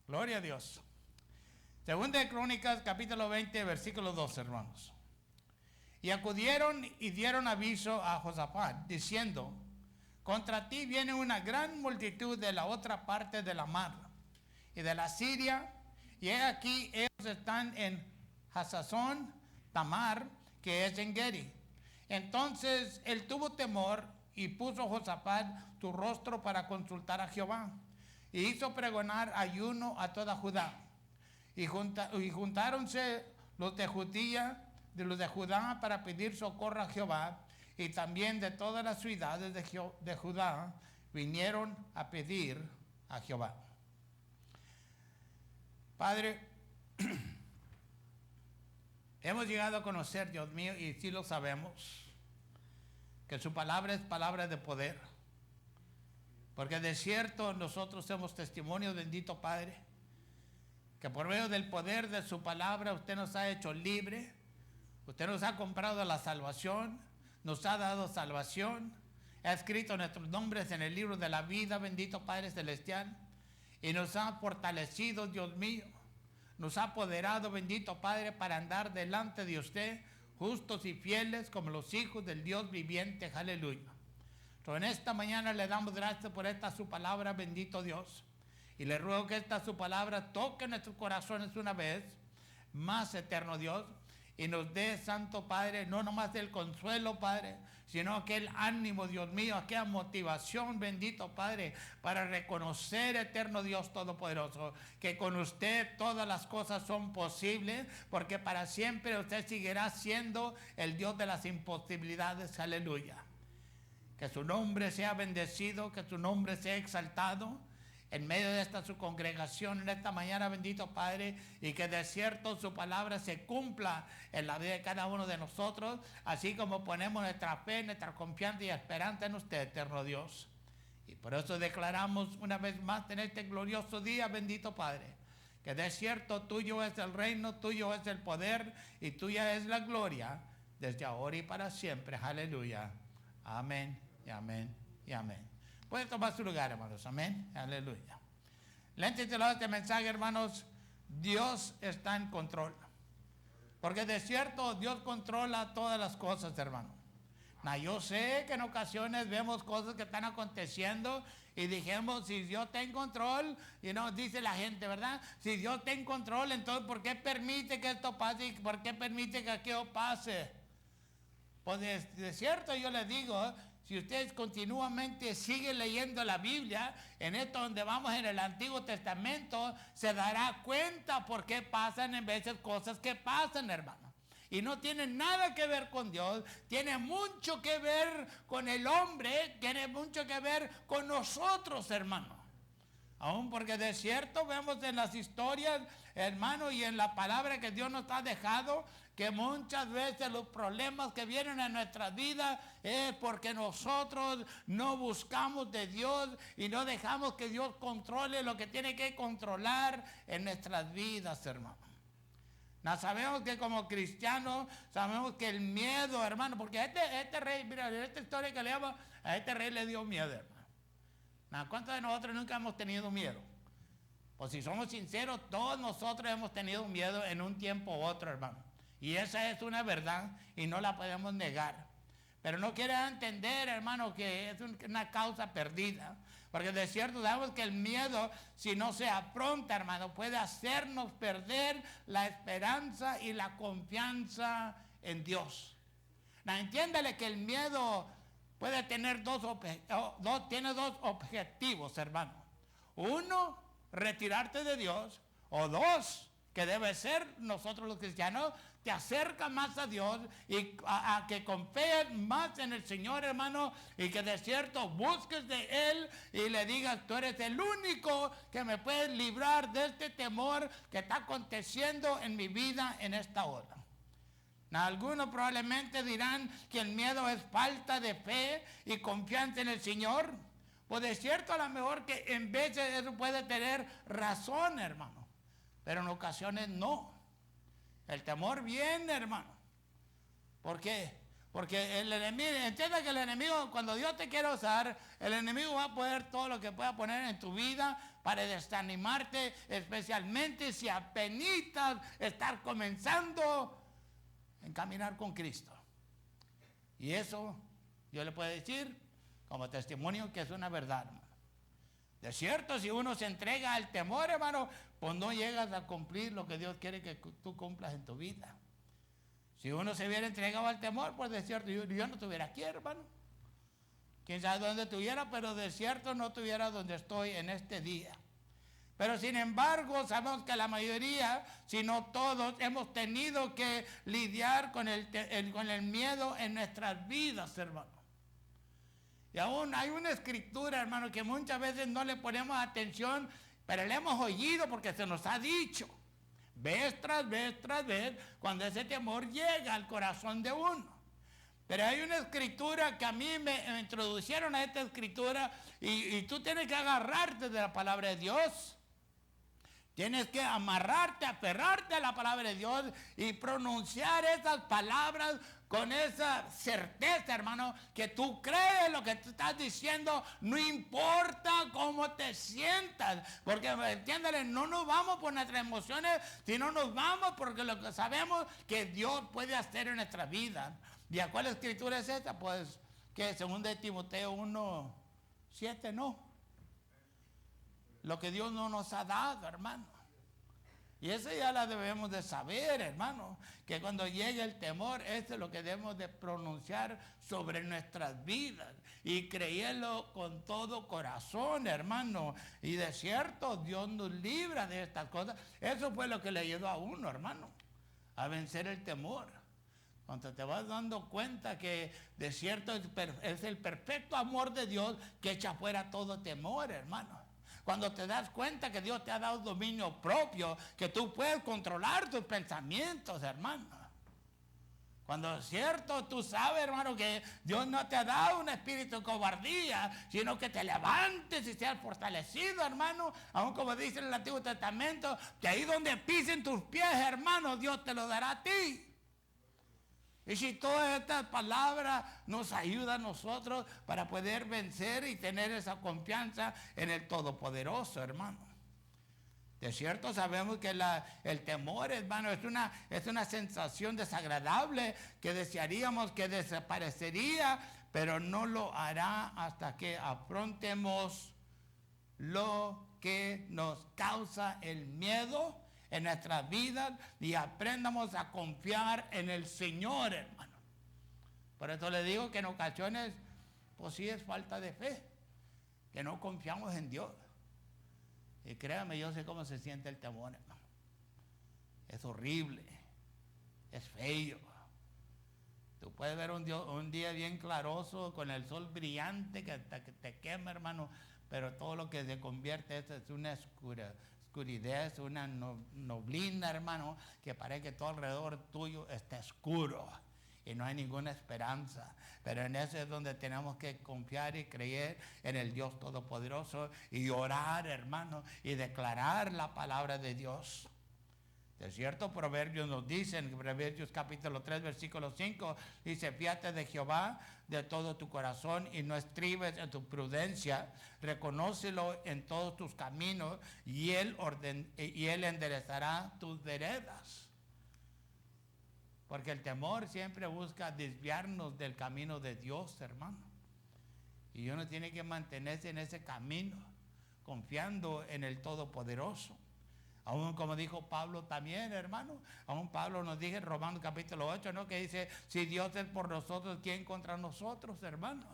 Gloria a Dios. Segunda de Crónicas, capítulo 20, versículo 2, hermanos. Y acudieron y dieron aviso a Josafat, diciendo: contra ti viene una gran multitud de la otra parte de la mar y de la Siria, y he aquí ellos están en Hasazón Tamar, que es en Gedi. Entonces él tuvo temor y puso Josafat su rostro para consultar a Jehová, y hizo pregonar ayuno a toda Judá. Y juntáronse los de Judá para pedir socorro a Jehová, y también de todas las ciudades de Judá vinieron a pedir a Jehová. Padre, hemos llegado a conocer, Dios mío, y sí lo sabemos, que su palabra es palabra de poder. Porque de cierto nosotros somos testimonios, bendito Padre, que por medio del poder de su palabra usted nos ha hecho libre, usted nos ha comprado la salvación, nos ha dado salvación, ha escrito nuestros nombres en el libro de la vida, bendito Padre Celestial, y nos ha fortalecido, Dios mío, nos ha apoderado, bendito Padre, para andar delante de usted, justos y fieles como los hijos del Dios viviente, aleluya. Pero en esta mañana le damos gracias por esta su palabra, bendito Dios. Y le ruego que esta su palabra toque nuestros corazones una vez más, eterno Dios, y nos dé, Santo Padre, no nomás el consuelo, Padre, sino aquel ánimo, Dios mío, aquella motivación, bendito Padre, para reconocer, eterno Dios Todopoderoso, que con usted todas las cosas son posibles, porque para siempre usted seguirá siendo el Dios de las imposibilidades, aleluya. Que su nombre sea bendecido, que su nombre sea exaltado en medio de esta su congregación en esta mañana, bendito Padre, y que de cierto su palabra se cumpla en la vida de cada uno de nosotros, así como ponemos nuestra fe, nuestra confianza y esperanza en usted, eterno Dios. Y por eso declaramos una vez más en este glorioso día, bendito Padre, que de cierto tuyo es el reino, tuyo es el poder y tuya es la gloria, desde ahora y para siempre. Aleluya. Amén y amén y amén. Pueden tomar su lugar, hermanos. Amén. Aleluya. La intitulado de este mensaje, hermanos: Dios está en control. Porque de cierto Dios controla todas las cosas, hermano. Yo sé que en ocasiones vemos cosas que están aconteciendo y dijimos, si Dios está en control, y nos dice la gente, ¿verdad? Si Dios está en control, entonces ¿por qué permite que esto pase y por qué permite que aquello pase? Pues de cierto yo les digo, si ustedes continuamente siguen leyendo la Biblia, en esto donde vamos en el Antiguo Testamento, se dará cuenta por qué pasan en veces cosas que pasan, hermano. Y no tiene nada que ver con Dios, tiene mucho que ver con el hombre, tiene mucho que ver con nosotros, hermano. Aún porque de cierto vemos en las historias, hermano, y en la palabra que Dios nos ha dejado, que muchas veces los problemas que vienen a nuestra vida es porque nosotros no buscamos de Dios y no dejamos que Dios controle lo que tiene que controlar en nuestras vidas, hermano. Sabemos que como cristianos, sabemos que el miedo, hermano, porque este rey, mira, en esta historia que leamos, a este rey le dio miedo, hermano. ¿Cuántos de nosotros nunca hemos tenido miedo? Pues si somos sinceros, todos nosotros hemos tenido miedo en un tiempo u otro, hermano. Y esa es una verdad y no la podemos negar. Pero no quiero entender, hermano, que es una causa perdida. Porque de cierto sabemos que el miedo, si no se afronta, hermano, puede hacernos perder la esperanza y la confianza en Dios. Entiéndale que el miedo puede tener tiene dos objetivos, hermano. Uno, retirarte de Dios. O dos, que debe ser nosotros los cristianos, te acerca más a Dios y a que confíes más en el Señor, hermano, y que de cierto busques de Él y le digas, tú eres el único que me puedes librar de este temor que está aconteciendo en mi vida en esta hora. Algunos probablemente dirán que el miedo es falta de fe y confianza en el Señor. Pues de cierto a lo mejor que en veces eso puede tener razón, hermano, pero en ocasiones no. El temor viene, hermano. ¿Por qué? Porque el enemigo, entienda que el enemigo, cuando Dios te quiere usar, el enemigo va a poner todo lo que pueda poner en tu vida para desanimarte, especialmente si apenitas estar comenzando en caminar con Cristo. Y eso yo le puedo decir como testimonio que es una verdad, hermano. De cierto, si uno se entrega al temor, hermano, pues no llegas a cumplir lo que Dios quiere que tú cumplas en tu vida. Si uno se hubiera entregado al temor, pues de cierto, yo no estuviera aquí, hermano. Quién sabe dónde estuviera, pero de cierto no estuviera donde estoy en este día. Pero sin embargo, sabemos que la mayoría, si no todos, hemos tenido que lidiar con el miedo en nuestras vidas, hermano. Y aún hay una escritura, hermano, que muchas veces no le ponemos atención, pero le hemos oído porque se nos ha dicho. Vez tras vez, cuando ese temor llega al corazón de uno. Pero hay una escritura que a mí me introducieron a esta escritura y tú tienes que agarrarte de la palabra de Dios. Tienes que amarrarte, aferrarte a la palabra de Dios y pronunciar esas palabras con esa certeza, hermano, que tú crees lo que tú estás diciendo, no importa cómo te sientas, porque entiéndale, no nos vamos por nuestras emociones, sino nos vamos porque lo que sabemos que Dios puede hacer en nuestra vida. ¿Y a cuál escritura es esta? Pues que según de Timoteo 1:7, no. Lo que Dios no nos ha dado, hermano. Y eso ya la debemos de saber, hermano, que cuando llegue el temor, eso es lo que debemos de pronunciar sobre nuestras vidas y creerlo con todo corazón, hermano. Y de cierto, Dios nos libra de estas cosas. Eso fue lo que le ayudó a uno, hermano, a vencer el temor. Cuando te vas dando cuenta que de cierto es el perfecto amor de Dios que echa fuera todo temor, hermano. Cuando te das cuenta que Dios te ha dado dominio propio, que tú puedes controlar tus pensamientos, hermano. Cuando es cierto, tú sabes, hermano, que Dios no te ha dado un espíritu de cobardía, sino que te levantes y seas fortalecido, hermano. Aún como dice en el Antiguo Testamento, que ahí donde pisen tus pies, hermano, Dios te lo dará a ti. Y si todas estas palabras nos ayudan a nosotros para poder vencer y tener esa confianza en el Todopoderoso, hermano. De cierto sabemos que el temor, hermano, es una sensación desagradable que desearíamos que desaparecería, pero no lo hará hasta que afrontemos lo que nos causa el miedo en nuestras vidas y aprendamos a confiar en el Señor, hermano. Por eso le digo que en ocasiones, pues sí es falta de fe, que no confiamos en Dios. Y créame, yo sé cómo se siente el temor, hermano. Es horrible, es feo. Tú puedes ver un día bien claroso con el sol brillante que te quema, hermano, pero todo lo que se convierte es una oscuridad, es una neblina, hermano, que parece que todo alrededor tuyo está oscuro y no hay ninguna esperanza. Pero en eso es donde tenemos que confiar y creer en el Dios Todopoderoso y orar, hermano, y declarar la palabra de Dios. De cierto, Proverbios nos dice, en Proverbios capítulo 3, versículo 5, dice, fíate de Jehová de todo tu corazón y no estribes en tu prudencia, reconócelo en todos tus caminos y él enderezará tus veredas. Porque el temor siempre busca desviarnos del camino de Dios, hermano. Y uno tiene que mantenerse en ese camino, confiando en el Todopoderoso. Aún como dijo Pablo también, hermano, aún Pablo nos dice en Romanos capítulo 8, ¿no? Que dice, si Dios es por nosotros, ¿quién contra nosotros, hermano?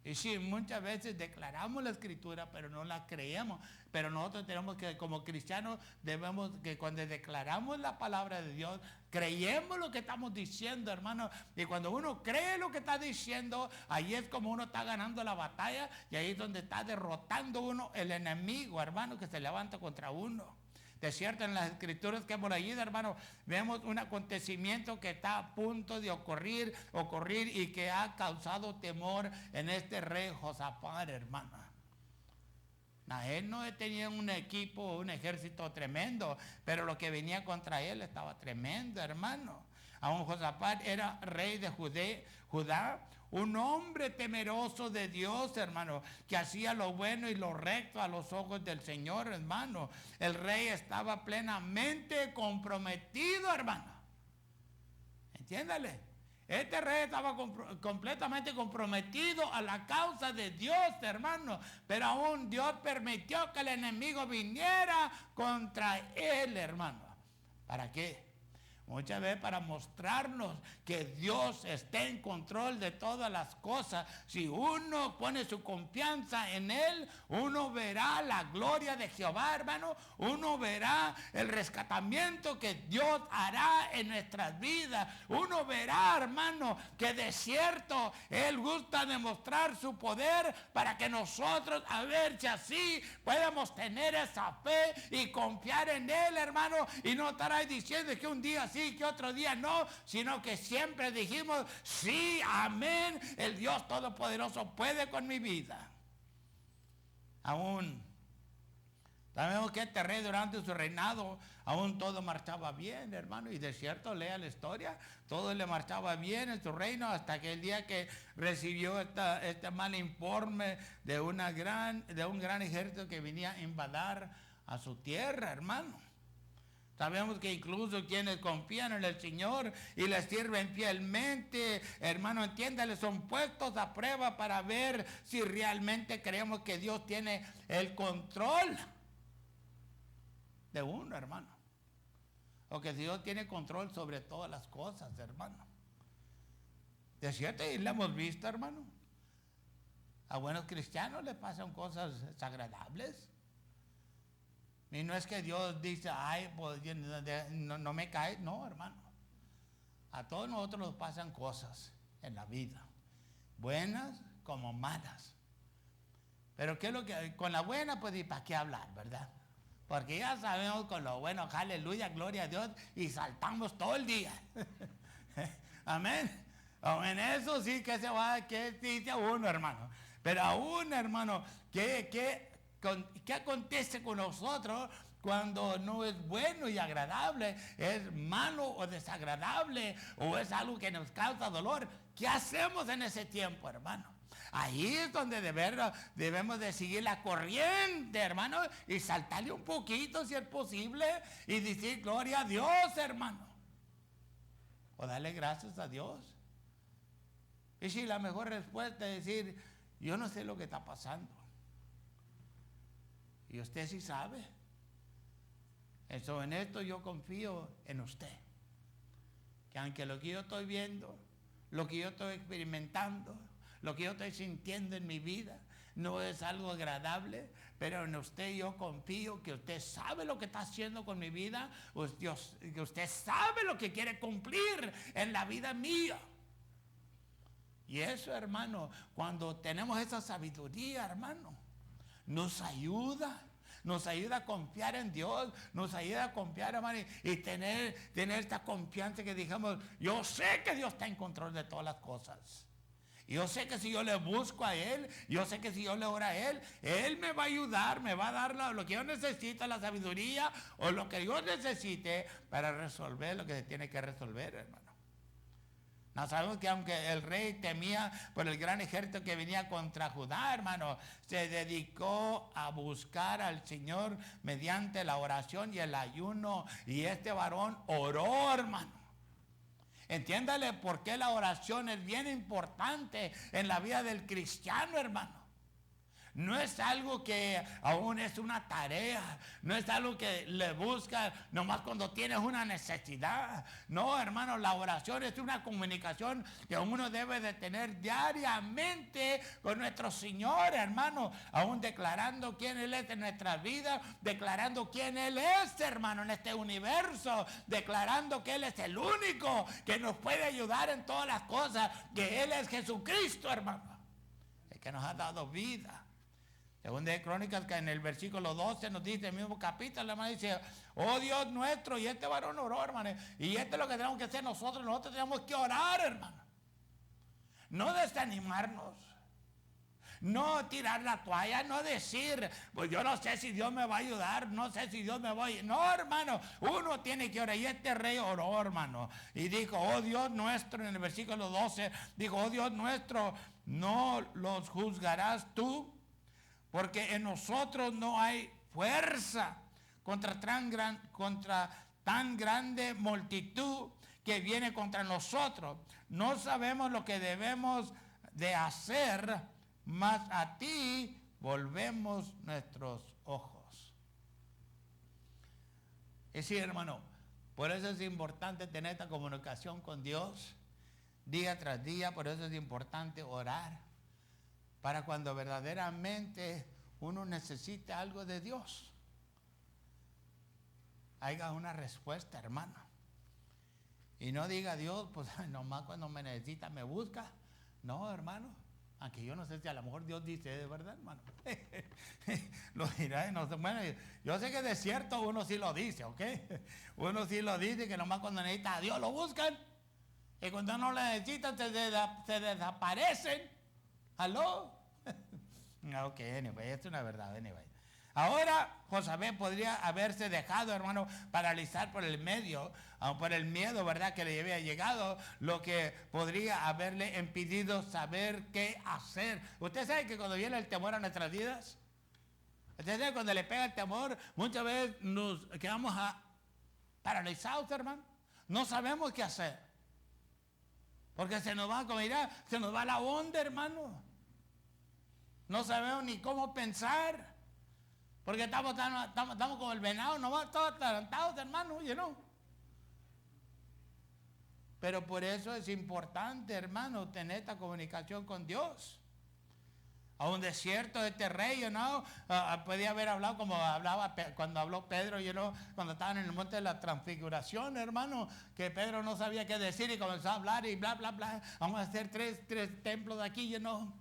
Y sí, muchas veces declaramos la escritura, pero no la creemos. Pero nosotros tenemos que, como cristianos, debemos que cuando declaramos la palabra de Dios, creemos lo que estamos diciendo, hermano. Y cuando uno cree lo que está diciendo, ahí es como uno está ganando la batalla y ahí es donde está derrotando uno el enemigo, hermano, que se levanta contra uno. De cierto, en las escrituras que hemos leído, hermano, vemos un acontecimiento que está a punto de ocurrir y que ha causado temor en este rey Josafat, hermano. Él no tenía un equipo, un ejército tremendo, pero lo que venía contra él estaba tremendo, hermano. Aún Josafat era rey de Judá, un hombre temeroso de Dios, hermano, que hacía lo bueno y lo recto a los ojos del Señor, hermano. El rey estaba plenamente comprometido, hermano. Entiéndale. Este rey estaba completamente comprometido a la causa de Dios, hermano. Pero aún Dios permitió que el enemigo viniera contra él, hermano. ¿Para qué? Muchas veces para mostrarnos que Dios está en control de todas las cosas. Si uno pone su confianza en Él, uno verá la gloria de Jehová, hermano. Uno verá el rescatamiento que Dios hará en nuestras vidas. Uno verá, hermano, que de cierto Él gusta demostrar su poder para que nosotros, a ver si así podemos tener esa fe y confiar en Él, hermano. Y no estar ahí diciendo que un día sí, que otro día no, sino que siempre dijimos, sí, amén, el Dios Todopoderoso puede con mi vida. Aún sabemos que este rey durante su reinado, aún todo marchaba bien, hermano, y de cierto, lea la historia, todo le marchaba bien en su reino, hasta que el día que recibió este mal informe de un gran ejército que venía a invadir a su tierra, hermano. Sabemos que incluso quienes confían en el Señor y le sirven fielmente, hermano, entiéndale, son puestos a prueba para ver si realmente creemos que Dios tiene el control de uno, hermano. O que Dios tiene control sobre todas las cosas, hermano. De cierto, y lo hemos visto, hermano. A buenos cristianos les pasan cosas desagradables. Y no es que Dios dice, ay, pues no me cae. No, hermano. A todos nosotros nos pasan cosas en la vida. Buenas como malas. Pero ¿qué es lo que? Con la buena, pues, ¿y para qué hablar, verdad? Porque ya sabemos con lo bueno, aleluya, gloria a Dios, y saltamos todo el día. Amén. En eso sí que se va, que dice uno, hermano. Pero aún, hermano, ¿qué acontece con nosotros cuando no es bueno y agradable? ¿Es malo o desagradable? ¿O es algo que nos causa dolor? ¿Qué hacemos en ese tiempo, hermano? Ahí es donde debemos de seguir la corriente, hermano, y saltarle un poquito si es posible y decir gloria a Dios, hermano. O darle gracias a Dios. Y si la mejor respuesta es decir, yo no sé lo que está pasando. Y usted sí sabe. Eso, en esto yo confío en usted. Que aunque lo que yo estoy viendo, lo que yo estoy experimentando, lo que yo estoy sintiendo en mi vida, no es algo agradable, pero en usted yo confío que usted sabe lo que está haciendo con mi vida, que usted sabe lo que quiere cumplir en la vida mía. Y eso, hermano, cuando tenemos esa sabiduría, hermano, nos ayuda a confiar en Dios, nos ayuda a confiar, hermano, y tener esta confianza que digamos, yo sé que Dios está en control de todas las cosas. Yo sé que si yo le busco a Él, yo sé que si yo le oro a Él, Él me va a ayudar, me va a dar lo que yo necesito, la sabiduría o lo que yo necesite para resolver lo que se tiene que resolver, hermano. No sabemos que aunque el rey temía por el gran ejército que venía contra Judá, hermano, se dedicó a buscar al Señor mediante la oración y el ayuno. Y este varón oró, hermano. Entiéndale por qué la oración es bien importante en la vida del cristiano, hermano. No es algo que aún es una tarea, no es algo que le busca nomás cuando tienes una necesidad. No, hermano, la oración es una comunicación que uno debe de tener diariamente con nuestro Señor, hermano. Aún declarando quién Él es en nuestras vidas, declarando quién Él es, hermano, en este universo, declarando que Él es el único que nos puede ayudar en todas las cosas, que Él es Jesucristo, hermano, el que nos ha dado vida. Según de Crónicas, que en el versículo 12 nos dice, el mismo capítulo, hermano, dice, oh Dios nuestro, y este varón oró, hermano, y esto es lo que tenemos que hacer nosotros tenemos que orar, hermano. No desanimarnos, No tirar la toalla, no decir, pues yo no sé si Dios me va a ayudar, no sé si Dios me va a ayudar. No, hermano, uno tiene que orar. Y este rey oró, hermano, y dijo, oh Dios nuestro, en el versículo 12, dijo, oh Dios nuestro, no los juzgarás tú, porque en nosotros no hay fuerza contra tan grande multitud que viene contra nosotros. No sabemos lo que debemos de hacer, mas a ti volvemos nuestros ojos. Es decir, hermano, por eso es importante tener esta comunicación con Dios día tras día. Por eso es importante orar, para cuando verdaderamente uno necesita algo de Dios, haya una respuesta, hermano. Y no diga Dios, pues nomás cuando me necesita me busca. No, hermano, aunque yo no sé si a lo mejor Dios dice de verdad, hermano. Lo dirá, no sé. Bueno, yo sé que de cierto uno sí lo dice, ¿ok? Uno sí lo dice, que nomás cuando necesita a Dios lo buscan. Y cuando no lo necesitan se desaparecen. ¿Aló? Ok, anyway, es una verdad, anyway. Ahora Josabé podría haberse dejado, hermano, paralizar por el miedo, ¿verdad?, que le había llegado, lo que podría haberle impedido saber qué hacer. Usted sabe que cuando viene el temor a nuestras vidas, usted sabe cuando le pega el temor, muchas veces nos quedamos paralizados, hermano. No sabemos qué hacer. Porque se nos va, como dirá, se nos va la onda, hermano. No sabemos ni cómo pensar. Porque estamos como el venado, nomás todos atarantados, hermano, you know. Pero por eso es importante, hermano, tener esta comunicación con Dios. Aún de cierto, este rey, you know, podía haber hablado como hablaba cuando habló Pedro, you know, cuando estaban en el monte de la transfiguración, hermano, que Pedro no sabía qué decir y comenzó a hablar y bla, bla, bla. Vamos a hacer tres templos de aquí, you know.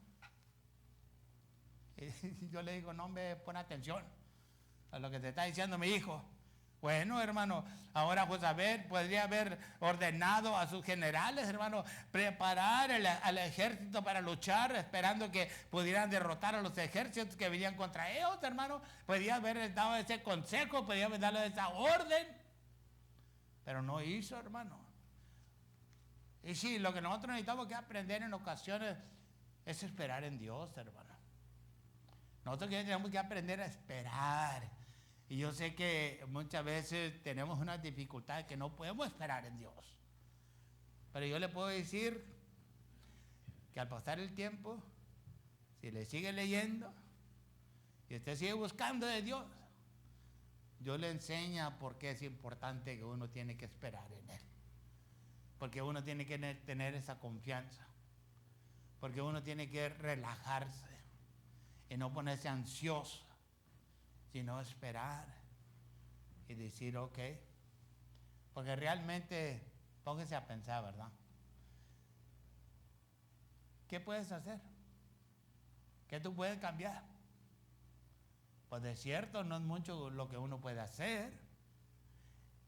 Y yo le digo, no, hombre, pon atención a lo que te está diciendo mi hijo. Bueno, hermano, ahora Josabé podría haber ordenado a sus generales, hermano, preparar al ejército para luchar, esperando que pudieran derrotar a los ejércitos que venían contra ellos, hermano. Podría haber dado ese consejo, podría haber dado esa orden, pero no hizo, hermano. Y sí, lo que nosotros necesitamos que aprender en ocasiones es esperar en Dios, hermano. Nosotros tenemos que aprender a esperar. Y yo sé que muchas veces tenemos una dificultad que no podemos esperar en Dios. Pero yo le puedo decir que al pasar el tiempo, si le sigue leyendo y usted sigue buscando de Dios, Dios le enseña por qué es importante que uno tiene que esperar en Él. Porque uno tiene que tener esa confianza. Porque uno tiene que relajarse y no ponerse ansioso, sino esperar y decir, ok. Porque realmente, póngase a pensar, ¿verdad? ¿Qué puedes hacer? ¿Qué tú puedes cambiar? Pues de cierto, no es mucho lo que uno puede hacer.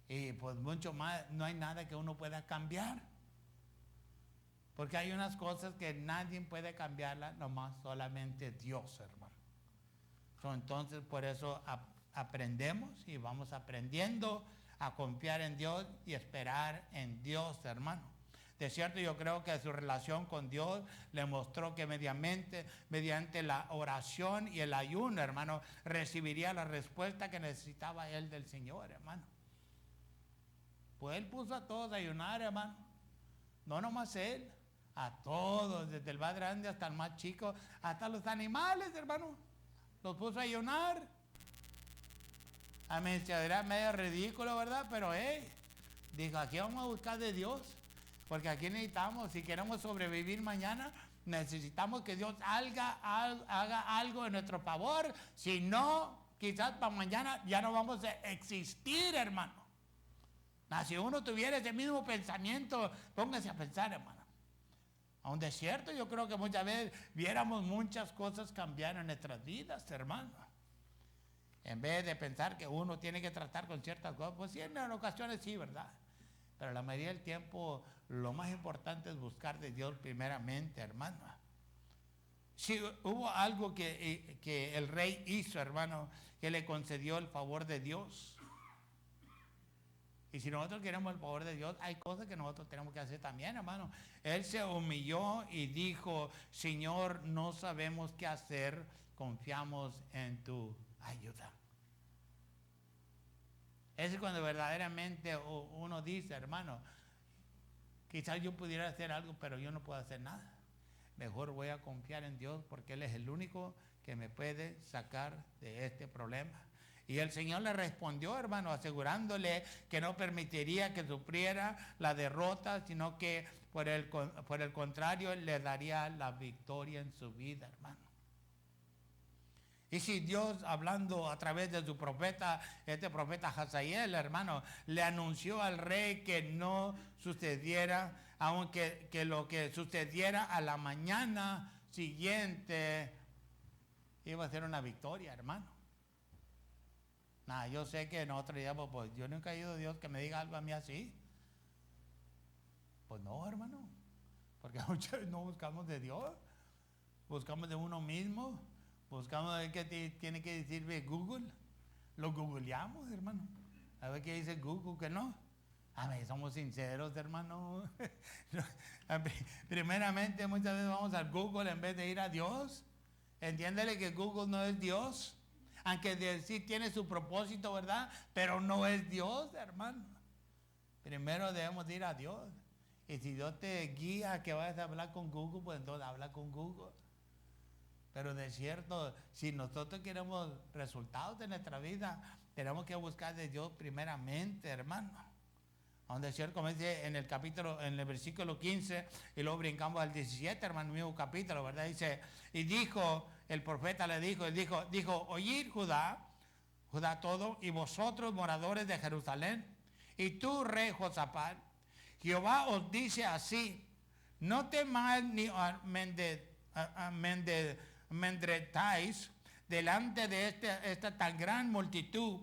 Y pues mucho más, no hay nada que uno pueda cambiar. Porque hay unas cosas que nadie puede cambiarlas, nomás solamente Dios, hermano. Entonces, por eso aprendemos y vamos aprendiendo a confiar en Dios y esperar en Dios, hermano. De cierto, yo creo que su relación con Dios le mostró que mediante la oración y el ayuno, hermano, recibiría la respuesta que necesitaba él del Señor, hermano. Pues él puso a todos a ayunar, hermano. No nomás él. A todos, desde el más grande hasta el más chico, hasta los animales, hermano, los puso a ayunar. A mí se dirá medio ridículo, ¿verdad? Pero dijo, aquí vamos a buscar de Dios, porque aquí necesitamos, si queremos sobrevivir mañana, necesitamos que Dios haga algo en nuestro favor. Si no, quizás para mañana ya no vamos a existir, hermano. Si uno tuviera ese mismo pensamiento, póngase a pensar, hermano. Aún de cierto, yo creo que muchas veces viéramos muchas cosas cambiar en nuestras vidas, hermano. En vez de pensar que uno tiene que tratar con ciertas cosas, pues sí, en ocasiones sí, ¿verdad? Pero la mayoría del tiempo, lo más importante es buscar de Dios primeramente, hermano. Si hubo algo que el rey hizo, hermano, que le concedió el favor de Dios. Y si nosotros queremos el favor de Dios, hay cosas que nosotros tenemos que hacer también, hermano. Él se humilló y dijo, Señor, no sabemos qué hacer, confiamos en tu ayuda. Ese es cuando verdaderamente uno dice, hermano, quizás yo pudiera hacer algo, pero yo no puedo hacer nada. Mejor voy a confiar en Dios porque Él es el único que me puede sacar de este problema. Y el Señor le respondió, hermano, asegurándole que no permitiría que sufriera la derrota, sino que por el contrario le daría la victoria en su vida, hermano. Y si Dios, hablando a través de su profeta, este profeta Hazael, hermano, le anunció al rey que no sucediera, aunque que lo que sucediera a la mañana siguiente iba a ser una victoria, hermano. Nada, yo sé que nosotros digamos, pues yo nunca he oído a Dios que me diga algo a mí así. Pues no, hermano, porque muchas veces no buscamos de Dios, buscamos de uno mismo. Buscamos de qué tiene que decirme Google. Lo googleamos, hermano. A ver qué dice Google, que no. A ver, somos sinceros, hermano. Primeramente, muchas veces vamos al Google en vez de ir a Dios. Entiéndele que Google no es Dios. Aunque sí tiene su propósito, ¿verdad? Pero no es Dios, hermano. Primero debemos ir a Dios. Y si Dios te guía a que vayas a hablar con Google, pues entonces habla con Google. Pero de cierto, si nosotros queremos resultados de nuestra vida, tenemos que buscar de Dios primeramente, hermano. Donde el Señor, como dice en el capítulo, en el versículo 15, y luego brincamos al 17, hermano, mismo capítulo, ¿verdad? Dice, y dijo, el profeta le dijo, oíd Judá todo, y vosotros moradores de Jerusalén, y tú, rey Josafat, Jehová os dice así, no temáis ni amedrentáis delante de esta tan gran multitud,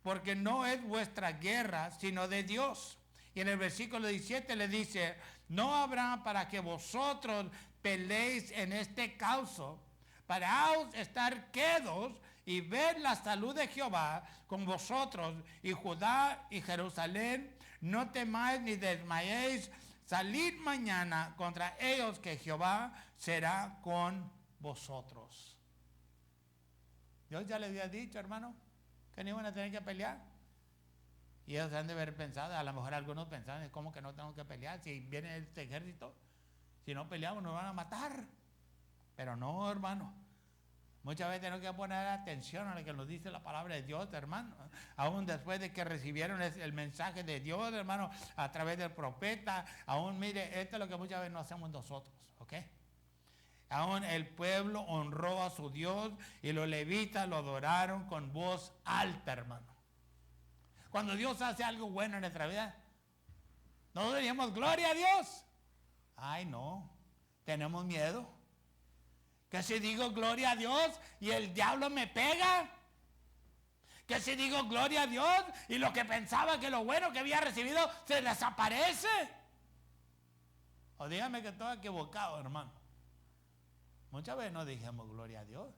porque no es vuestra guerra, sino de Dios. Y en el versículo 17 le dice, no habrá para que vosotros peleéis en este caso, paraos estar quedos y ver la salud de Jehová con vosotros, y Judá y Jerusalén, no temáis ni desmayéis, salid mañana contra ellos, que Jehová será con vosotros. Dios ya les había dicho, hermano, que no iban a tener que pelear. Y ellos han de haber pensado, a lo mejor algunos pensaban, ¿cómo que no tengo que pelear? Si viene este ejército, si no peleamos nos van a matar. Pero no, hermano. Muchas veces tenemos que poner atención a lo que nos dice la palabra de Dios, hermano. Aún después de que recibieron el mensaje de Dios, hermano, a través del profeta, aún mire, esto es lo que muchas veces no hacemos nosotros, ¿ok? Aún el pueblo honró a su Dios y los levitas lo adoraron con voz alta, hermano. Cuando Dios hace algo bueno en nuestra vida, ¿no diríamos gloria a Dios? Ay, no, tenemos miedo. Que si digo gloria a Dios y el diablo me pega. Que si digo gloria a Dios y lo que pensaba que lo bueno que había recibido se desaparece. O dígame que estoy equivocado, hermano. Muchas veces no dijimos gloria a Dios.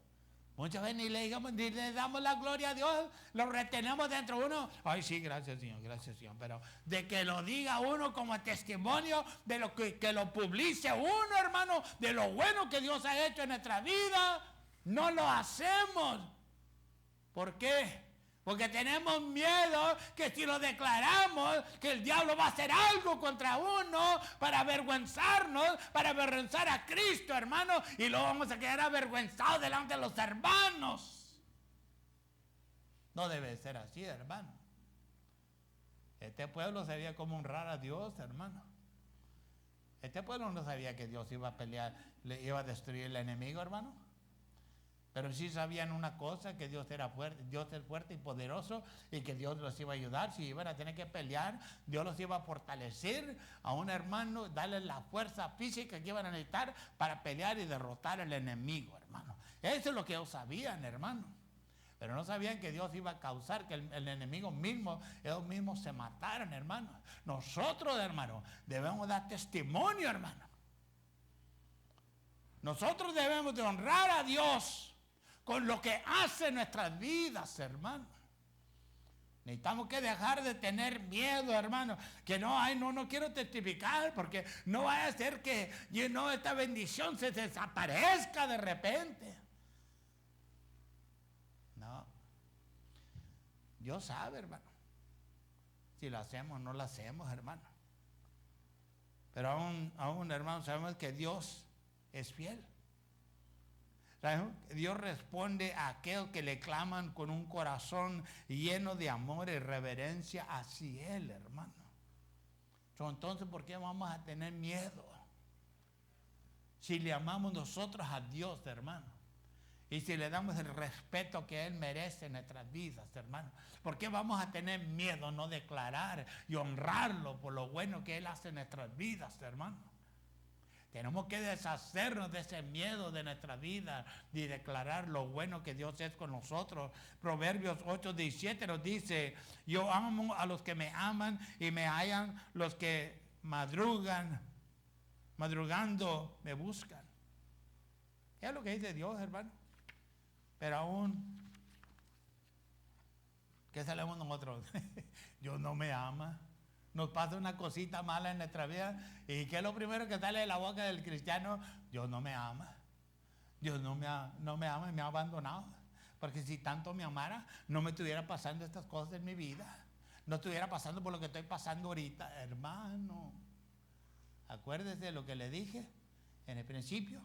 Muchas veces ni le damos la gloria a Dios, lo retenemos dentro de uno. Ay, sí, gracias Señor. Pero de que lo diga uno como testimonio, de lo que lo publice uno, hermano, de lo bueno que Dios ha hecho en nuestra vida, no lo hacemos. ¿Por qué? Porque tenemos miedo que si lo declaramos, que el diablo va a hacer algo contra uno para avergonzarnos, para avergonzar a Cristo, hermano, y luego vamos a quedar avergonzados delante de los hermanos. No debe ser así, hermano. Este pueblo sabía cómo honrar a Dios, hermano. Este pueblo no sabía que Dios iba a pelear, le iba a destruir el enemigo, hermano. Pero sí sabían una cosa, que Dios era fuerte, Dios es fuerte y poderoso, y que Dios los iba a ayudar. Si iban a tener que pelear, Dios los iba a fortalecer a un hermano, darle la fuerza física que iban a necesitar para pelear y derrotar al enemigo, hermano. Eso es lo que ellos sabían, hermano. Pero no sabían que Dios iba a causar que el enemigo mismo, ellos mismos se mataran, hermano. Nosotros, hermano, debemos dar testimonio, hermano. Nosotros debemos de honrar a Dios con lo que hace en nuestras vidas, hermano. Necesitamos que dejar de tener miedo, hermano. Que no quiero testificar porque no vaya a ser que esta bendición se desaparezca de repente. No. Dios sabe, hermano. Si lo hacemos o no lo hacemos, hermano. Pero aún, hermano, sabemos que Dios es fiel. ¿Sabemos? Dios responde a aquellos que le claman con un corazón lleno de amor y reverencia hacia Él, hermano. Entonces, ¿por qué vamos a tener miedo? Si le amamos nosotros a Dios, hermano. Y si le damos el respeto que Él merece en nuestras vidas, hermano. ¿Por qué vamos a tener miedo no declarar y honrarlo por lo bueno que Él hace en nuestras vidas, hermano? Tenemos que deshacernos de ese miedo de nuestra vida y declarar lo bueno que Dios es con nosotros. Proverbios 8:17 nos dice: yo amo a los que me aman y me hallan los que madrugando me buscan. Es lo que dice Dios, hermano. Pero aún, ¿qué sabemos nosotros? Dios no me ama. Nos pasa una cosita mala en nuestra vida. ¿Y qué es lo primero que sale de la boca del cristiano? Dios no me ama. Dios no me ama y me ha abandonado. Porque si tanto me amara, no me estuviera pasando estas cosas en mi vida. No estuviera pasando por lo que estoy pasando ahorita. Hermano, acuérdese de lo que le dije en el principio.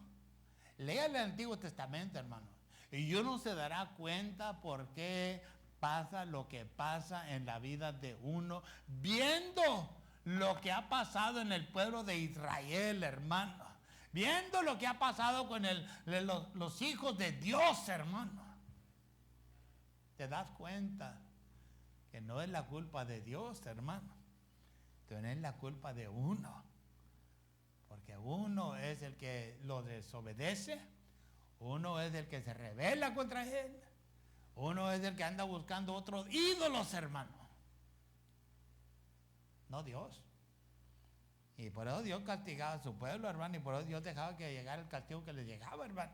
Lea el Antiguo Testamento, hermano. Y uno se dará cuenta por qué pasa lo que pasa en la vida de uno, viendo lo que ha pasado en el pueblo de Israel, hermano. Viendo lo que ha pasado con los hijos de Dios, hermano. Te das cuenta que no es la culpa de Dios, hermano. Que no es la culpa de uno. Porque uno es el que lo desobedece. Uno es el que se rebela contra Él. Uno es el que anda buscando otros ídolos, hermano. No Dios. Y por eso Dios castigaba a su pueblo, hermano. Y por eso Dios dejaba que llegara el castigo que le llegaba, hermano.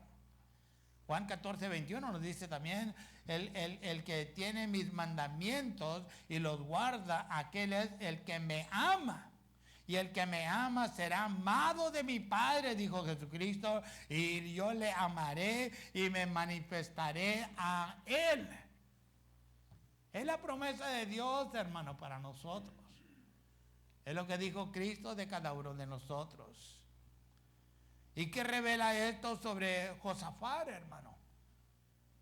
Juan 14:21 nos dice también: el que tiene mis mandamientos y los guarda, aquel es el que me ama. Y el que me ama será amado de mi Padre, dijo Jesucristo, y yo le amaré y me manifestaré a Él. Es la promesa de Dios, hermano, para nosotros. Es lo que dijo Cristo de cada uno de nosotros. ¿Y qué revela esto sobre Josafat, hermano?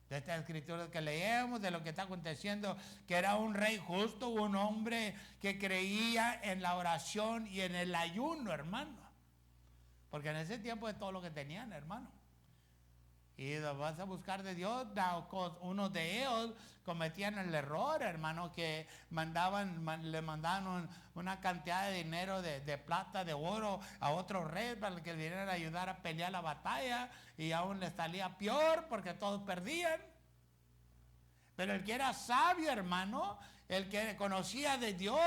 De esta escritura que leemos, de lo que está aconteciendo, que era un rey justo, un hombre que creía en la oración y en el ayuno, hermano. Porque en ese tiempo es todo lo que tenían, hermano. Y lo vas a buscar de Dios. Unos de ellos cometían el error, hermano, que le mandaban una cantidad de dinero, de plata, de oro a otro rey para que le vinieran a ayudar a pelear la batalla, y aún les salía peor porque todos perdían. Pero el que era sabio, hermano, el que conocía de Dios,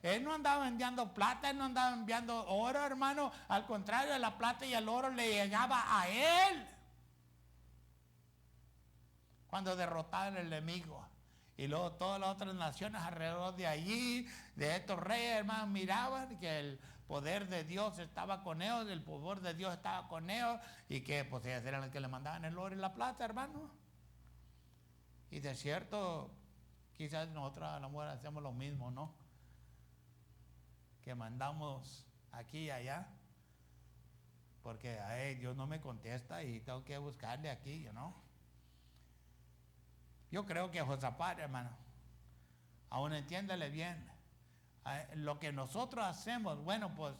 él no andaba enviando plata, él no andaba enviando oro, hermano. Al contrario, la plata y el oro le llegaba a él cuando derrotaba al enemigo. Y luego todas las otras naciones alrededor de allí, de estos reyes, hermanos, miraban que el poder de Dios estaba con ellos, el poder de Dios estaba con ellos, y que pues ellos eran los que le mandaban el oro y la plata, hermano. Y de cierto, quizás nosotros a lo mejor hacemos lo mismo, ¿no? Que mandamos aquí y allá, porque Dios no me contesta y tengo que buscarle aquí, ¿no? Yo creo que Josafat, hermano, aún entiéndale bien, lo que nosotros hacemos, bueno, pues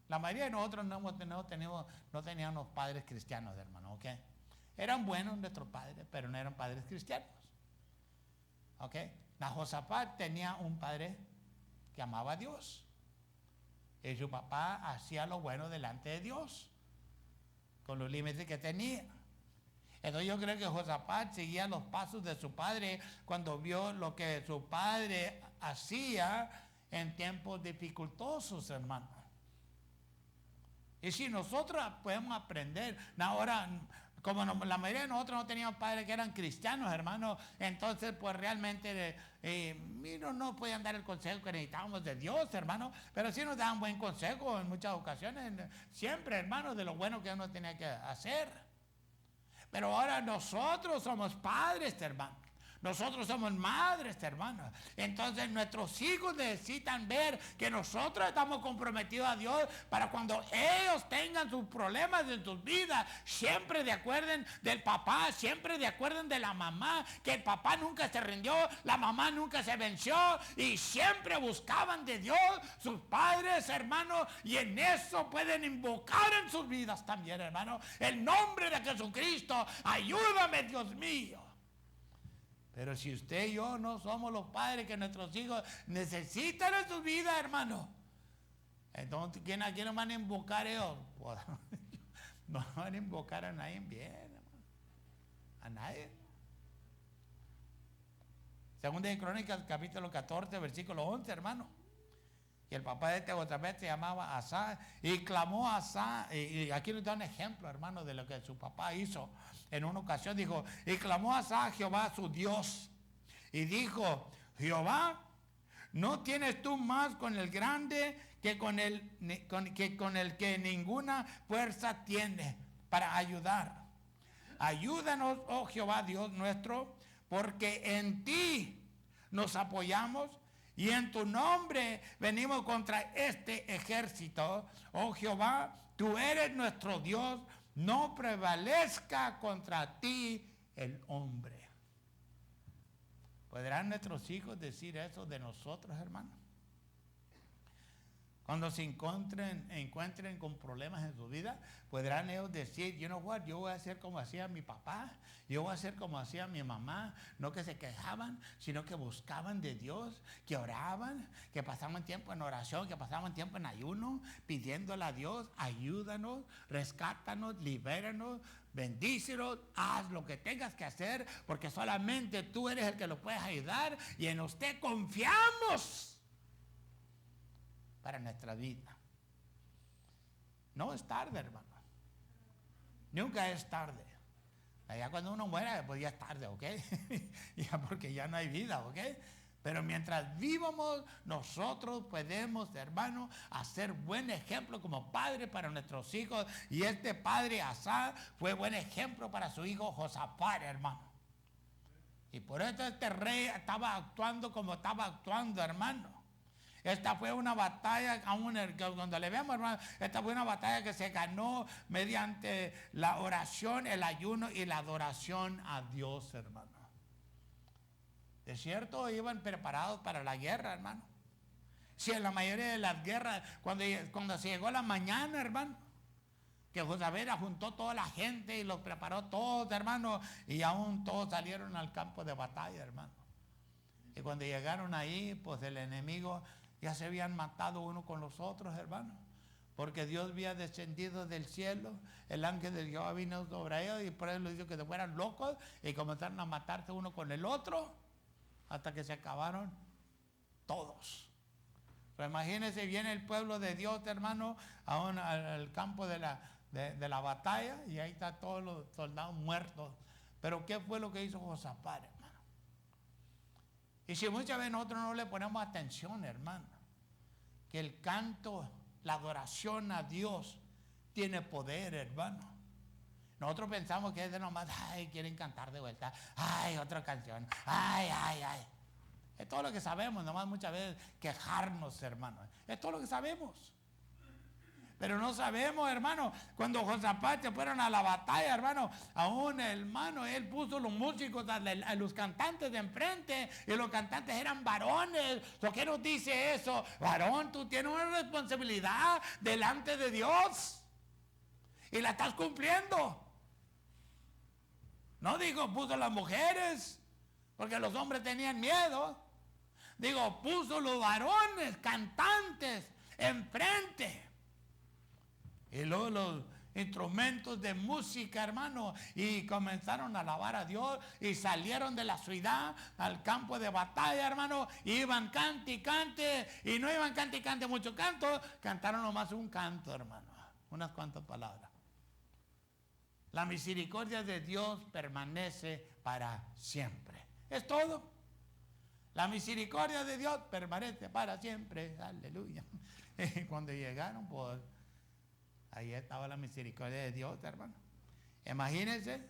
la mayoría de nosotros no teníamos padres cristianos, hermano, ¿ok? Eran buenos nuestros padres, pero no eran padres cristianos, ¿ok? Josafat tenía un padre que amaba a Dios, y su papá hacía lo bueno delante de Dios, con los límites que tenía. Entonces yo creo que Josafat seguía los pasos de su padre cuando vio lo que su padre hacía en tiempos dificultosos, hermano. Y si nosotros podemos aprender, ahora, como la mayoría de nosotros no teníamos padres que eran cristianos, hermanos, entonces pues realmente no podían dar el consejo que necesitábamos de Dios, hermano, pero sí nos daban buen consejo en muchas ocasiones, siempre, hermanos, de lo bueno que uno tenía que hacer. Pero ahora nosotros somos padres, hermanos. Nosotros somos madres, hermanos. Entonces nuestros hijos necesitan ver que nosotros estamos comprometidos a Dios para cuando ellos tengan sus problemas en sus vidas, siempre de acuerdo del papá, siempre de acuerdo de la mamá, que el papá nunca se rindió, la mamá nunca se venció y siempre buscaban de Dios sus padres, hermanos, y en eso pueden invocar en sus vidas también, hermanos, el nombre de Jesucristo. Ayúdame, Dios mío. Pero si usted y yo no somos los padres que nuestros hijos necesitan en su vida, hermano, entonces ¿a quién van a invocar ellos? Pues, no van a invocar a nadie bien, hermano. A nadie. Segunda de Crónicas, capítulo 14, versículo 11, hermano. Y el papá de este otra vez se llamaba Asa y clamó a Asa, y aquí nos da un ejemplo, hermano, de lo que su papá hizo. En una ocasión dijo, y clamó a Asa a Jehová su Dios, y dijo, Jehová, ¿no tienes tú más con el grande que con el que ninguna fuerza tiene para ayudar? Ayúdanos, oh Jehová Dios nuestro, porque en ti nos apoyamos y en tu nombre venimos contra este ejército. Oh Jehová, tú eres nuestro Dios, no prevalezca contra ti el hombre. ¿Podrán nuestros hijos decir eso de nosotros, hermanos? Cuando se encuentren con problemas en su vida, podrán ellos decir, you know what, yo voy a hacer como hacía mi papá, yo voy a hacer como hacía mi mamá, no que se quejaban, sino que buscaban de Dios, que oraban, que pasaban tiempo en oración, que pasaban tiempo en ayuno, pidiéndole a Dios, ayúdanos, rescátanos, libéranos, bendícenos, haz lo que tengas que hacer, porque solamente tú eres el que lo puedes ayudar y en usted confiamos para nuestra vida. No es tarde, hermano. Nunca es tarde. Ya cuando uno muera, pues ya es tarde, ¿ok? Ya porque ya no hay vida, ¿ok? Pero mientras vivamos, nosotros podemos, hermano, hacer buen ejemplo como padre para nuestros hijos. Y este padre Asa fue buen ejemplo para su hijo Josafat, hermano. Y por eso este rey estaba actuando como estaba actuando, hermano. Esta fue una batalla, cuando le vemos, hermano, esta fue una batalla que se ganó mediante la oración, el ayuno y la adoración a Dios, hermano. De cierto, iban preparados para la guerra, hermano. Si en la mayoría de las guerras, cuando se llegó la mañana, hermano, que Josafat juntó toda la gente y los preparó todos, hermano, y aún todos salieron al campo de batalla, hermano. Y cuando llegaron ahí, pues el enemigo ya se habían matado uno con los otros, hermano, porque Dios había descendido del cielo, el ángel de Jehová vino sobre ellos y por eso les dijo que se fueran locos y comenzaron a matarse uno con el otro hasta que se acabaron todos. Pero imagínense, viene el pueblo de Dios, hermano, al campo de la batalla y ahí están todos los soldados muertos. Pero ¿qué fue lo que hizo Josafat, hermano? Y si muchas veces nosotros no le ponemos atención, hermano, que el canto, la adoración a Dios tiene poder, hermano. Nosotros pensamos que es de nomás, ay, quieren cantar de vuelta, ay, otra canción, ay. Es todo lo que sabemos, nomás muchas veces quejarnos, hermano. Es todo lo que sabemos. Pero no sabemos, hermano, cuando Josafat se fueron a la batalla, hermano, aún, hermano, él puso los músicos a los cantantes de enfrente y los cantantes eran varones. ¿Por qué nos dice eso? Varón, tú tienes una responsabilidad delante de Dios y la estás cumpliendo. No digo puso las mujeres porque los hombres tenían miedo. Digo, puso los varones, cantantes, enfrente. Y luego los instrumentos de música, hermano, y comenzaron a alabar a Dios y salieron de la ciudad al campo de batalla, hermano, iban cante y cante, y no iban cante y cante mucho canto, cantaron nomás un canto, hermano. unas cuantas palabras. La misericordia de Dios permanece para siempre. Es todo. La misericordia de Dios permanece para siempre. Aleluya. Cuando llegaron, pues ahí estaba la misericordia de Dios, hermano. Imagínense,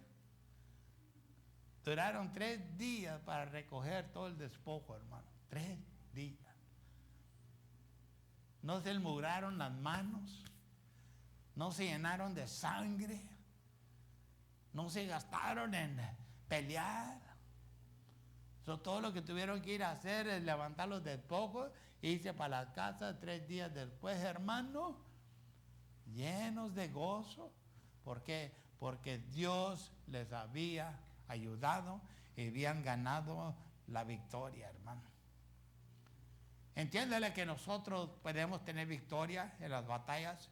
duraron 3 días para recoger todo el despojo, hermano. 3 días. No se enmugraron las manos, no se llenaron de sangre, no se gastaron en pelear. Todo lo que tuvieron que ir a hacer es levantar los despojos e irse para la casa 3 días después, hermano, llenos de gozo. ¿Por qué? Porque Dios les había ayudado y habían ganado la victoria, hermano. Entiéndele que nosotros podemos tener victoria en las batallas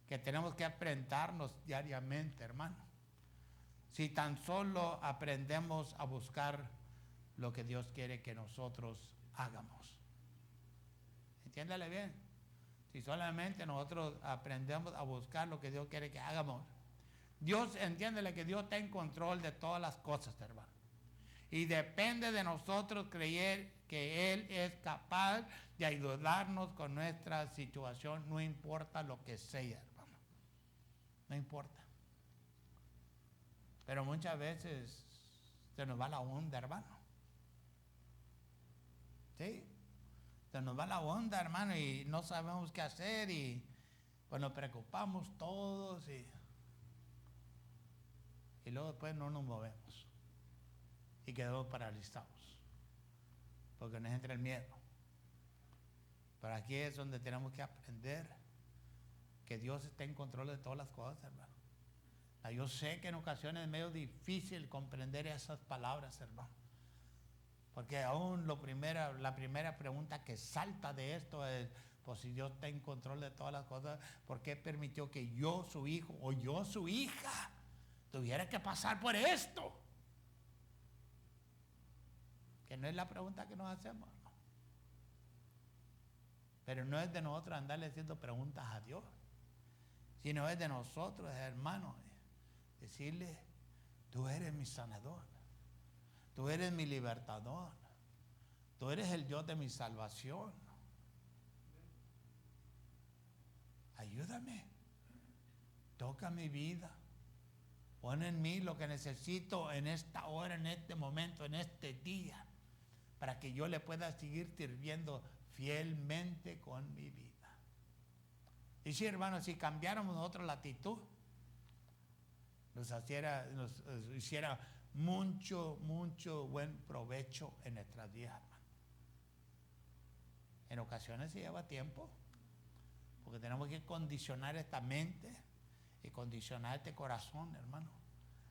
que tenemos que enfrentarnos diariamente, hermano. Si tan solo aprendemos a buscar lo que Dios quiere que nosotros hagamos. Entiéndale bien. Si solamente nosotros aprendemos a buscar lo que Dios quiere que hagamos. Dios, entiéndele que Dios está en control de todas las cosas, hermano. Y depende de nosotros creer que Él es capaz de ayudarnos con nuestra situación, no importa lo que sea, hermano. No importa. Pero muchas veces se nos va la onda, hermano. ¿Sí? Se nos va la onda, hermano, y no sabemos qué hacer y pues nos preocupamos todos y luego después no nos movemos y quedamos paralizados porque nos entra el miedo. Pero aquí es donde tenemos que aprender que Dios está en control de todas las cosas, hermano. Yo sé que en ocasiones es medio difícil comprender esas palabras, hermano. Porque aún la primera pregunta que salta de esto es, pues si Dios está en control de todas las cosas, ¿por qué permitió que yo, su hijo, o yo, su hija, tuviera que pasar por esto? Que no es la pregunta que nos hacemos, ¿no? Pero no es de nosotros andarle haciendo preguntas a Dios, sino es de nosotros, hermanos, decirle, tú eres mi sanador. Tú eres mi libertador. Tú eres el Dios de mi salvación. Ayúdame. Toca mi vida. Pon en mí lo que necesito en esta hora, en este momento, en este día, para que yo le pueda seguir sirviendo fielmente con mi vida. Y sí, hermanos, si cambiáramos nosotros la actitud, nos hiciera mucho buen provecho en nuestras vidas, hermano. En ocasiones se lleva tiempo, porque tenemos que condicionar esta mente y condicionar este corazón, hermano,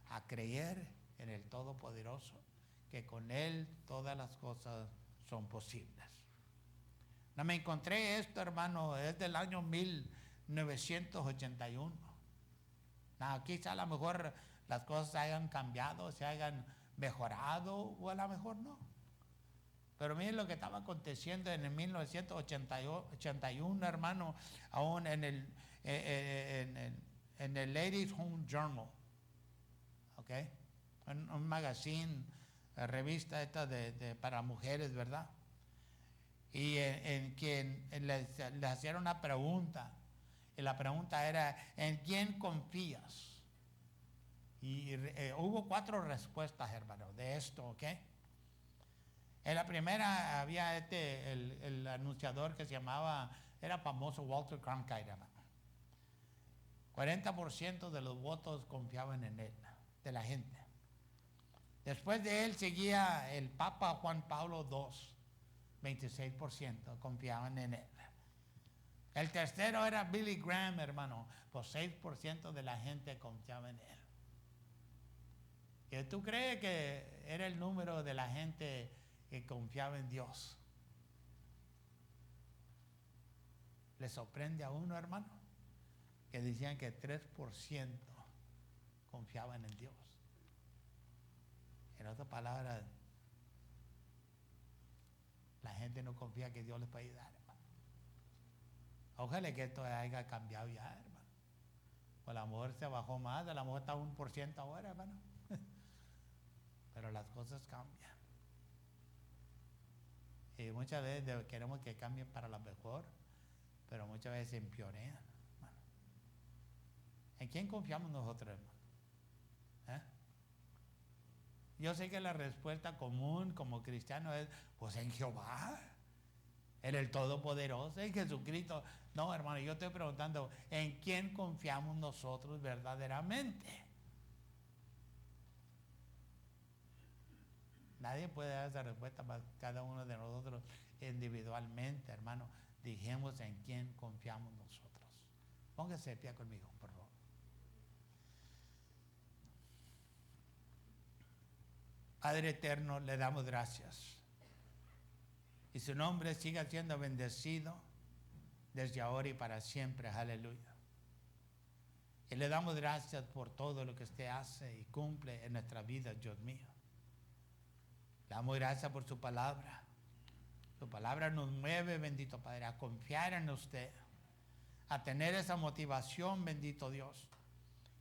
a creer en el Todopoderoso, que con Él todas las cosas son posibles. No me encontré esto, hermano, es del año 1981. Quizá a lo mejor las cosas se hayan cambiado, se hayan mejorado, o a lo mejor no. Pero miren lo que estaba aconteciendo en el 1981, hermano, aún en el Ladies Home Journal, ¿ok? Un magazine, revista esta para mujeres, ¿verdad? Y en quien les hicieron una pregunta, y la pregunta era, ¿en quién confías? Y hubo 4 respuestas, hermano, de esto, ¿ok? En la primera había el anunciador que se llamaba, era famoso, Walter Cronkite, hermano. 40% de los votos confiaban en él, de la gente. Después de él seguía el Papa Juan Pablo II, 26% confiaban en él. El tercero era Billy Graham, hermano, pues 6% de la gente confiaba en él. ¿Y tú crees que era el número de la gente que confiaba en Dios? ¿Le sorprende a uno, hermano? Que decían que 3% confiaban en Dios. En otras palabras, la gente no confía que Dios les puede ayudar, hermano. Ojalá que esto haya cambiado ya, hermano. Pues a lo mejor se bajó más, a lo mejor está 1% ahora, hermano. Pero las cosas cambian. Y muchas veces queremos que cambien para lo mejor, pero muchas veces empeorean. Bueno, ¿en quién confiamos nosotros, hermano? Yo sé que la respuesta común como cristiano es, pues en Jehová, en el Todopoderoso, en Jesucristo. No, hermano, yo estoy preguntando, ¿en quién confiamos nosotros verdaderamente? Nadie puede dar esa respuesta para cada uno de nosotros individualmente, hermano. Dijimos en quién confiamos nosotros. Póngase de pie conmigo, por favor. Padre eterno, le damos gracias. Y su nombre siga siendo bendecido desde ahora y para siempre. Aleluya. Y le damos gracias por todo lo que usted hace y cumple en nuestra vida, Dios mío. Le damos gracias por su palabra. Su palabra nos mueve, bendito Padre, a confiar en usted, a tener esa motivación, bendito Dios,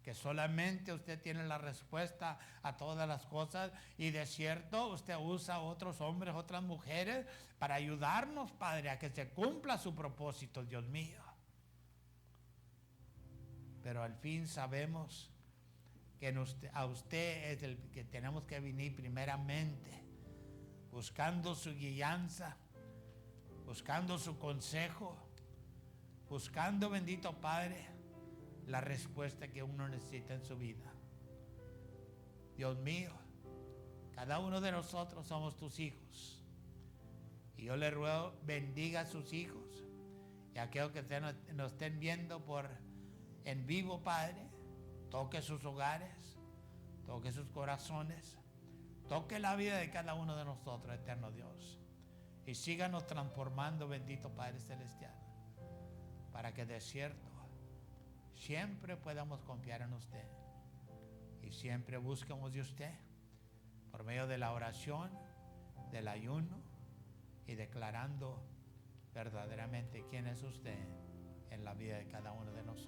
que solamente usted tiene la respuesta a todas las cosas, y de cierto usted usa a otros hombres, otras mujeres para ayudarnos, Padre, a que se cumpla su propósito, Dios mío. Pero al fin sabemos que a usted es el que tenemos que venir primeramente, buscando su guianza, buscando su consejo, buscando, bendito Padre, la respuesta que uno necesita en su vida. Dios mío, cada uno de nosotros somos tus hijos, y yo le ruego, bendiga a sus hijos, y a aquellos que nos estén viendo en vivo, Padre, toque sus hogares, toque sus corazones, toque la vida de cada uno de nosotros, eterno Dios, y síganos transformando, bendito Padre Celestial, para que de cierto siempre podamos confiar en usted y siempre busquemos de usted por medio de la oración, del ayuno, y declarando verdaderamente quién es usted en la vida de cada uno de nosotros.